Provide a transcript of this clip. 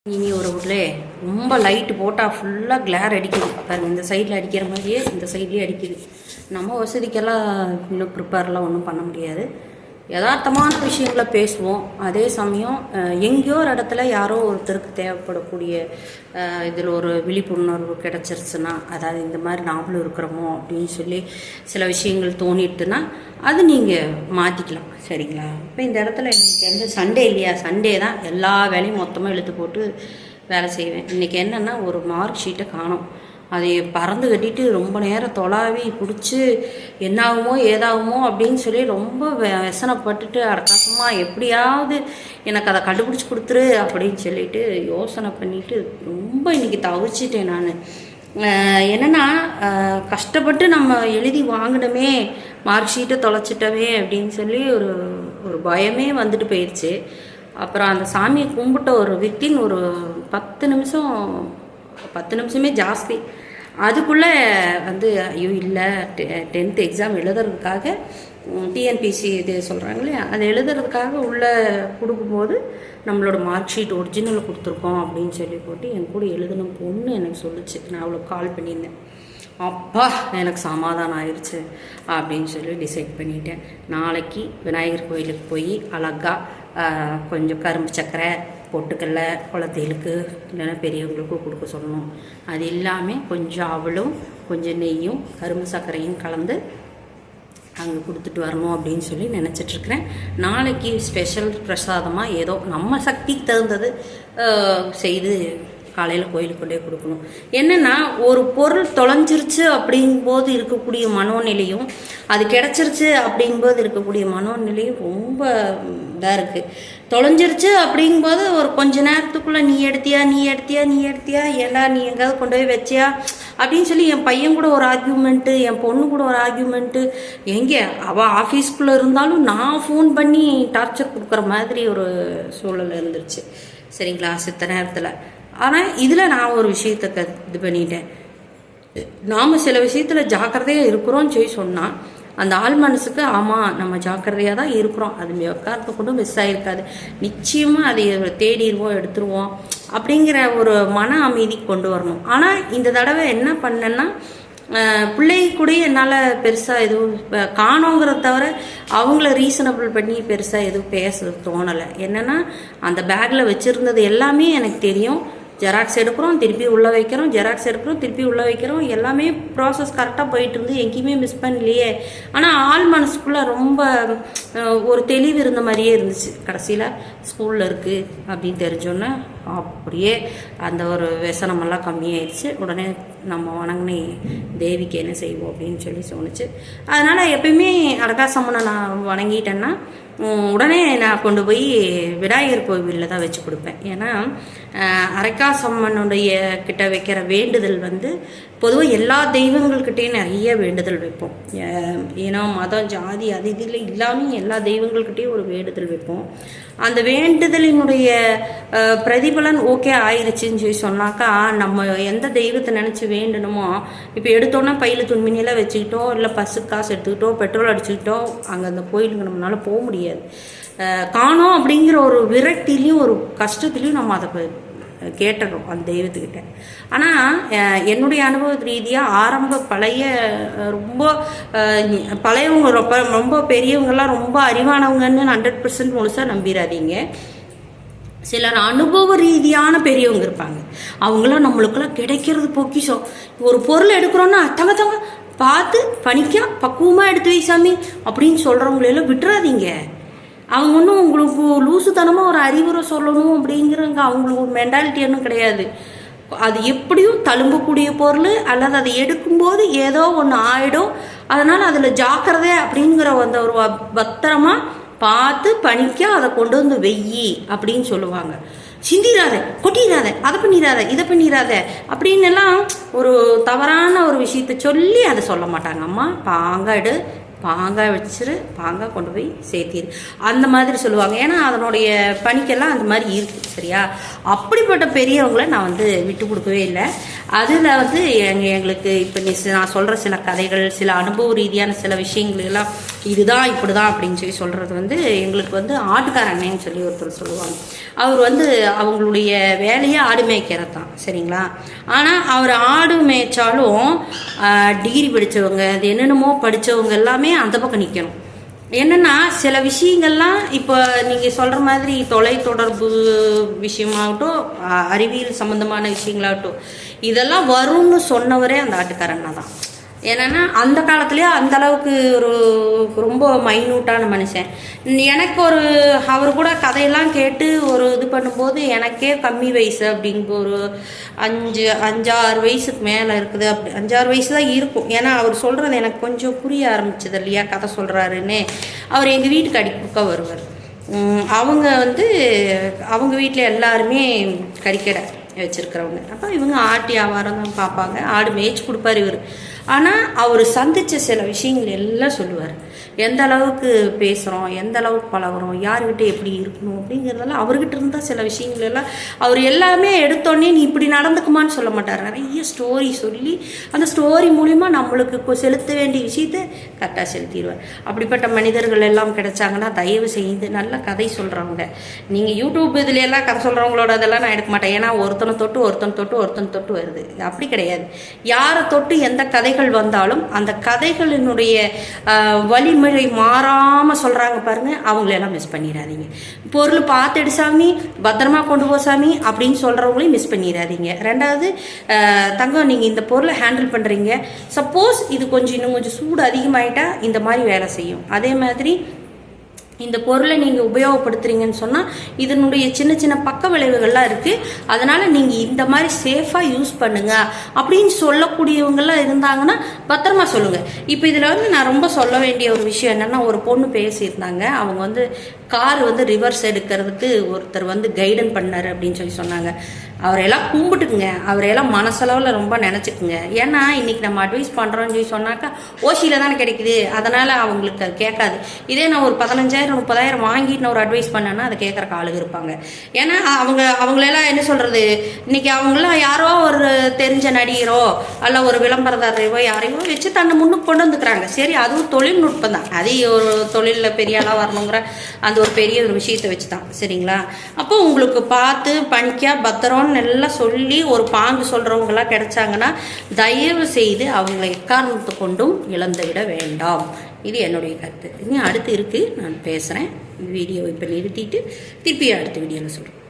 இனி ஒரு ஊர்ல ரொம்ப லைட்டு போட்டால் ஃபுல்லாக கிளார் அடிக்குது பாருங்கள். இந்த சைடில் அடிக்கிற மாதிரியே இந்த சைட்லேயே அடிக்குது. நம்ம வசதிக்கெல்லாம் இன்னும் ப்ரிப்பேர்லாம் ஒன்றும் பண்ண முடியாது. யதார்த்தமான விஷயங்களை பேசுவோம். அதே சமயம் எங்கேயோ ஒரு இடத்துல யாரோ ஒருத்தருக்கு தேவைப்படக்கூடிய இதில் ஒரு விழிப்புணர்வு கிடச்சிருச்சுன்னா, அதாவது இந்த மாதிரி நாமளும் இருக்கிறோமோ அப்படின்னு சொல்லி சில விஷயங்கள் தோணிட்டுன்னா அது நீங்கள் மாற்றிக்கலாம். சரிங்களா? இப்போ இந்த இடத்துல இன்றைக்கி வந்து சண்டே இல்லையா? சண்டே தான் எல்லா வேலையும் மொத்தமாக இழுத்து போட்டு வேலை செய்வேன். இன்றைக்கி என்னென்னா ஒரு மார்க் ஷீட்டை காணோம். அதை பறந்து கட்டிட்டு ரொம்ப நேரம் தொலாவி பிடிச்சி என்னாகுமோ ஏதாகுமோ அப்படின்னு சொல்லி ரொம்ப व्यसனப்பட்டுட்டு அடக்காசமாக எப்படியாவது எனக்கு அதை கண்டுபிடிச்சி கொடுத்துரு அப்படின்னு சொல்லிட்டு யோசனை பண்ணிவிட்டு ரொம்ப இன்றைக்கி தவிச்சிட்டேன் நான். என்னென்னா கஷ்டப்பட்டு நம்ம எழுதி வாங்கினோமே, மார்க் ஷீட்டை தொலைச்சிட்டவே அப்படின்னு சொல்லி ஒரு பயமே வந்துட்டு போயிடுச்சு. அப்புறம் அந்த சாமியை கும்பிட்ட ஒரு வித்தின் ஒரு 10 நிமிஷமே ஜாஸ்தி. அதுக்குள்ளே வந்து ஐயோ இல்லை 10th எக்ஸாம் எழுதுறதுக்காக டிஎன்பிசி இது சொல்கிறாங்களே, அதை எழுதுறதுக்காக உள்ளே கொடுக்கும்போது நம்மளோட மார்க் ஷீட் ஒரிஜினல் கொடுத்துருக்கோம் அப்படின்னு சொல்லி போட்டு என் கூட எழுதின பொண்ணு எனக்கு சொல்லிச்சு. நான் அவளுக்கு கால் பண்ணியிருந்தேன். அப்பா எனக்கு சமாதானம் ஆயிடுச்சு அப்படின்னு சொல்லி டிசைட் பண்ணிட்டேன். நாளைக்கு விநாயகர் கோயிலுக்கு போய் அழகாக கொஞ்சம் கரும்பு சக்கரை பொட்டுக்கல்ல குழந்தைகளுக்கு இல்லைன்னா பெரியவங்களுக்கும் கொடுக்க சொல்லணும். அது இல்லாமல் கொஞ்சம் அவளும் கொஞ்சம் நெய்யும் கரும்பு சர்க்கரையும் கலந்து அங்கே கொடுத்துட்டு வரணும் அப்படின்னு சொல்லி நினச்சிட்ருக்கிறேன். நாளைக்கு ஸ்பெஷல் பிரசாதமாக ஏதோ நம்ம சக்திக்கு தகுந்தது செய்து காலையில் கோயிலுக்கு கொண்டே கொடுக்கணும். என்னென்னா ஒரு பொருள் தொலைஞ்சிருச்சு அப்படிங்கும்போது இருக்கக்கூடிய மனோநிலையும் அது கிடச்சிருச்சு அப்படிங்கும்போது இருக்கக்கூடிய மனோநிலையும் ரொம்ப இதாக இருக்குது. தொலைஞ்சிருச்சு அப்படிங்கும்போது ஒரு கொஞ்ச நேரத்துக்குள்ளே நீ எடுத்தியா எல்லாம் நீ எங்கேயாவது கொண்டு போய் வச்சியா அப்படின்னு சொல்லி என் பையன் கூட ஒரு ஆர்கியூமெண்ட்டு, என் பொண்ணு கூட ஒரு ஆர்கியூமெண்ட்டு. எங்கே அவள் ஆஃபீஸ்க்குள்ளே இருந்தாலும் நான் ஃபோன் பண்ணி டார்ச்சர் கொடுக்குற மாதிரி ஒரு சூழல் இருந்துருச்சு. சரிங்களா? சித்த நேரத்தில். ஆனால் இதில் நான் ஒரு விஷயத்தை இது பண்ணிட்டேன். நாம் சில விஷயத்தில் ஜாக்கிரதையாக இருக்கிறோன்னு சொல்லி சொன்னால் அந்த ஆள் மனசுக்கு ஆமாம் நம்ம ஜாக்கிரதையாக தான் இருக்கிறோம், அது உட்காரத்தை கூட மிஸ் ஆகிருக்காது, நிச்சயமாக அதை தேடிடுவோம் எடுத்துருவோம் அப்படிங்கிற ஒரு மன அமைதி கொண்டு வரணும். ஆனால் இந்த தடவை என்ன பண்ணேன்னா பிள்ளை கூட என்னால் பெருசாக எதுவும் காணோங்கிறத தவிர அவங்கள ரீசனபிள் பண்ணி பெருசாக எதுவும் பேச தோணலை. என்னென்னா அந்த பேக்கில் வச்சுருந்தது எல்லாமே எனக்கு தெரியும். ஜெராக்ஸ் எடுக்கிறோம், திருப்பி உள்ளே வைக்கிறோம், ஜெராக்ஸ் எடுக்கிறோம், திருப்பி உள்ளே வைக்கிறோம். எல்லாமே ப்ராசஸ் கரெக்டாக போயிட்டு இருந்து எங்கேயுமே மிஸ் பண்ணலையே. ஆனால் ஆள் மனசுக்குள்ளே ரொம்ப ஒரு தெளிவு இருந்த மாதிரியே இருந்துச்சு. கடைசியில் ஸ்கூலில் இருக்குது அப்படின்னு தெரிஞ்சோன்னே அப்படியே அந்த ஒரு व्यसனமெல்லாம் கம்மியாயிடுச்சு. உடனே நம்ம வணங்கினே தேவிக்கு என்ன செய்வோம் அப்படின்னு சொல்லி தோணுச்சு. அதனால் எப்பயுமே அடகாசம்மனை நான் வணங்கிட்டேன்னா உடனே நான் கொண்டு போய் விநாயகர் கோவிலில் தான் வச்சு கொடுப்பேன். ஏன்னா அரைக்காசம்மனுடைய கிட்ட வைக்கிற வேண்டுதல் வந்து பொதுவாக எல்லா தெய்வங்கள்கிட்டையும் நிறைய வேண்டுதல் வைப்போம். ஏன்னா மதம் ஜாதி அது இதில் இல்லாமல் எல்லா தெய்வங்கள்கிட்டையும் ஒரு வேண்டுதல் வைப்போம். அந்த வேண்டுதலினுடைய பிரதிபலன் ஓகே ஆயிடுச்சுன்னு சொல்லி சொன்னாக்கா நம்ம எந்த தெய்வத்தை நினச்சி வேண்டணுமோ, இப்போ எடுத்தோன்னா பையில் துணிமணியெல்லாம் வச்சுக்கிட்டோம், இல்லை பஸ்ஸுக்கு காசு எடுத்துக்கிட்டோம், பெட்ரோல் அடிச்சுக்கிட்டோம், அங்கே அந்த கோயிலுக்கு நம்மளால போக முடியாது. காணோம் அப்படிங்கிற ஒரு விரக்திலையும் ஒரு கஷ்டத்துலையும் நம்ம அதை கேட்டுறோம் அந்த தெய்வத்துக்கிட்ட. ஆனால் என்னுடைய அனுபவ ரீதியாக ஆரம்ப பழைய ரொம்ப பழையவங்க ரொம்ப பெரியவங்கெல்லாம் ரொம்ப அறிவானவங்கன்னு 100% முழுசாக நம்பிடாதீங்க. சிலர் அனுபவ ரீதியான பெரியவங்க இருப்பாங்க. அவங்களாம் நம்மளுக்கெல்லாம் கிடைக்கிறது பொக்கிஷம். ஒரு பொருள் எடுக்கிறோன்னா தங்க பார்த்து பணிக்கா பக்குவமாக எடுத்து வை சாமி அப்படின்னு சொல்கிறவங்களெல்லாம் விட்டுறாதீங்க. அவங்க ஒன்றும் உங்களுக்கு லூசுத்தனமாக ஒரு அறிவுரை சொல்லணும் அப்படிங்கிறவங்க அவங்களுக்கு ஒரு மென்டாலிட்டி ஒன்றும் கிடையாது. அது எப்படியும் தழும்பக்கூடிய பொருள் அல்லது அதை எடுக்கும்போது ஏதோ ஒன்று ஆகிடும். அதனால் அதில் ஜாக்கிரதை அப்படிங்கிற அந்த ஒரு பத்திரமா பார்த்து பணிக்க அதை கொண்டு வந்து வெய்யி அப்படின்னு சொல்லுவாங்க. சிந்திராத, கொட்டிடாத, அதை பண்ணிடாத, இதை பண்ணிடாத அப்படின்னு எல்லாம் ஒரு தவறான ஒரு விஷயத்த சொல்லி அதை சொல்ல மாட்டாங்க. அம்மா பாங்காடு, பாங்காய் வச்சிரு, பாங்காய் கொண்டு போய் சேர்த்திரு அந்த மாதிரி சொல்லுவாங்க. ஏன்னா அதனுடைய பணிக்கெல்லாம் அந்த மாதிரி இருக்குது. சரியா? அப்படிப்பட்ட பெரியவங்களை நான் வந்து விட்டு கொடுக்கவே இல்லை. அதில் வந்து எங்களுக்கு இப்போ நான் சொல்கிற சில கதைகள், சில அனுபவ ரீதியான சில விஷயங்களெல்லாம் இதுதான் இப்படி தான் அப்படின்னு சொல்லி சொல்கிறது வந்து எங்களுக்கு வந்து ஆட்டுக்கார அண்ணன்னு சொல்லி ஒருத்தர் சொல்லுவாங்க. அவர் வந்து அவங்களுடைய வேலையே ஆடு மேய்க்கிறது தான், சரிங்களா. ஆனால் அவர் ஆடு மேய்ச்சாலும் டிகிரி படித்தவங்க அது என்னென்னமோ படித்தவங்க எல்லாமே அந்த பக்கம் நிற்கணும். என்னென்னா சில விஷயங்கள்லாம் இப்போ நீங்கள் சொல்கிற மாதிரி தொலைத்தொடர்பு விஷயமாகட்டும், அறிவியல் சம்மந்தமான விஷயங்களாகட்டும், இதெல்லாம் வரும்னு சொன்னவரே அந்த ஆட்டுக்காரன்னா தான். ஏன்னா அந்த காலத்துலேயே அந்த அளவுக்கு ஒரு ரொம்ப மைன்யூட்டான மனுஷன். எனக்கு அவர் கூட கதையெல்லாம் கேட்டு ஒரு இது பண்ணும்போது எனக்கே கம்மி வயசு அப்படிங்க ஒரு 5-6 வயசுக்கு மேலே இருக்குது. அப்படி 5-6 வயசு தான் இருக்கும். ஏன்னா அவர் சொல்கிறது எனக்கு கொஞ்சம் புரிய ஆரம்பிச்சது இல்லையா, கதை சொல்கிறாருன்னு. அவர் எங்கள் வீட்டுக்கு அடிக்க வருவார். அவங்க வந்து அவங்க வீட்டில் எல்லாருமே கறிக்கடை வச்சுருக்கிறவங்க. அப்போ இவங்க ஆட்டு வியாபாரம் தான் பார்ப்பாங்க, ஆடு மேய்ச்சி கொடுப்பார் இவர். ஆனால் அவர் சந்தித்த சில விஷயங்கள் எல்லாம் சொல்லுவார். எந்த அளவுக்கு பேசுகிறோம், எந்த அளவுக்கு பழகுறோம், யார்கிட்ட எப்படி இருக்கணும் அப்படிங்கிறதெல்லாம் அவர்கிட்ட இருந்தால் சில விஷயங்கள் எல்லாம் அவர் எல்லாமே எடுத்தோடனே நீ இப்படி நடந்துக்குமான்னு சொல்ல மாட்டார். நிறைய ஸ்டோரி சொல்லி அந்த ஸ்டோரி மூலிமா நம்மளுக்கு செலுத்த வேண்டிய விஷயத்தை கரெக்டாக செலுத்திடுவார். அப்படிப்பட்ட மனிதர்கள் எல்லாம் கிடைச்சாங்கன்னா தயவு செய்து நல்ல கதை சொல்கிறவங்க. நீங்கள் யூடியூப் இதுல எல்லாம் கதை சொல்கிறவங்களோட அதெல்லாம் நான் எடுக்க மாட்டேன். ஏன்னா ஒருத்தனை தொட்டு வருது. அப்படி கிடையாது. யாரை தொட்டு எந்த கதைகள் வந்தாலும் அந்த கதைகளினுடைய வழிமுறை மாறாமல் சொல்கிறாங்க பாருங்க, அவங்களெல்லாம் மிஸ் பண்ணிடாதீங்க. பொருள் பார்த்துடு சாமி, பத்திரமா கொண்டு போ சாமி அப்படின்னு சொல்கிறவங்களையும் மிஸ் பண்ணிடாதீங்க. ரெண்டாவது, தங்கம் நீங்கள் இந்த பொருளை ஹேண்டில் பண்ணுறீங்க, சப்போஸ் இது இன்னும் கொஞ்சம் சூடு அதிகமாயிட்டா இந்த மாதிரி வேலை செய்யும். அதே மாதிரி இந்த பொருளை நீங்கள் உபயோகப்படுத்துறீங்கன்னு சொன்னால் இதனுடைய சின்ன சின்ன பக்க விளைவுகள்லாம் இருக்குது, அதனால் நீங்கள் இந்த மாதிரி சேஃபாக யூஸ் பண்ணுங்க அப்படின்னு சொல்லக்கூடியவங்களாம் இருந்தாங்கன்னா பத்திரமா சொல்லுங்கள். இப்போ இதில் வந்து நான் ரொம்ப சொல்ல வேண்டிய ஒரு விஷயம் என்னென்னா, ஒரு பொண்ணு பேசியிருந்தாங்க. அவங்க வந்து கார் வந்து ரிவர்ஸ் எடுக்கிறதுக்கு ஒருத்தர் வந்து கைடன் பண்ணார் அப்படின்னு சொல்லி சொன்னாங்க. அவரையெல்லாம் கும்பிட்டுக்குங்க, அவரையெல்லாம் மனசளவில் ரொம்ப நினச்சிக்குங்க. ஏன்னா இன்றைக்கி நம்ம அட்வைஸ் பண்ணுறோன்னு சொல்லி சொன்னாக்கா ஓசியில் தானே கிடைக்குது, அதனால் அவங்களுக்கு அது கேட்காது. இதே நான் ஒரு 15,000-30,000 வாங்கிட்டு நான் ஒரு அட்வைஸ் பண்ணேன்னா அதை கேட்குறக்கு ஆளுங்க இருப்பாங்க. ஏன்னா அவங்களெல்லாம் என்ன சொல்கிறது, இன்றைக்கி அவங்களாம் யாரோ ஒரு தெரிஞ்ச நடிகரோ அல்ல ஒரு விளம்பரதாரையோ யாரையோ வச்சு தன்னை முன்னுக்கு கொண்டு வந்துக்கிறாங்க. சரி, அதுவும் தொழில்நுட்பம் தான், அதே ஒரு தொழிலில் பெரிய ஆளாக வரணுங்கிற அந்த ஒரு பெரிய ஒரு விஷயத்தை வச்சு தான், சரிங்களா. அப்போ உங்களுக்கு பார்த்து பணிக்கா பத்திரம் நல்லா சொல்லி ஒரு பாங்கு சொல்கிறவங்களாம் கிடைச்சாங்கன்னா தயவு செய்து அவங்களை எக்காரணத்தை கொண்டும் இழந்து விட வேண்டாம். இது என்னுடைய கருத்து. இனி அடுத்து இருக்குது, நான் பேசுகிறேன். வீடியோ இப்போ நிறுத்திட்டு திருப்பி அடுத்த வீடியோவில் சொல்கிறேன்.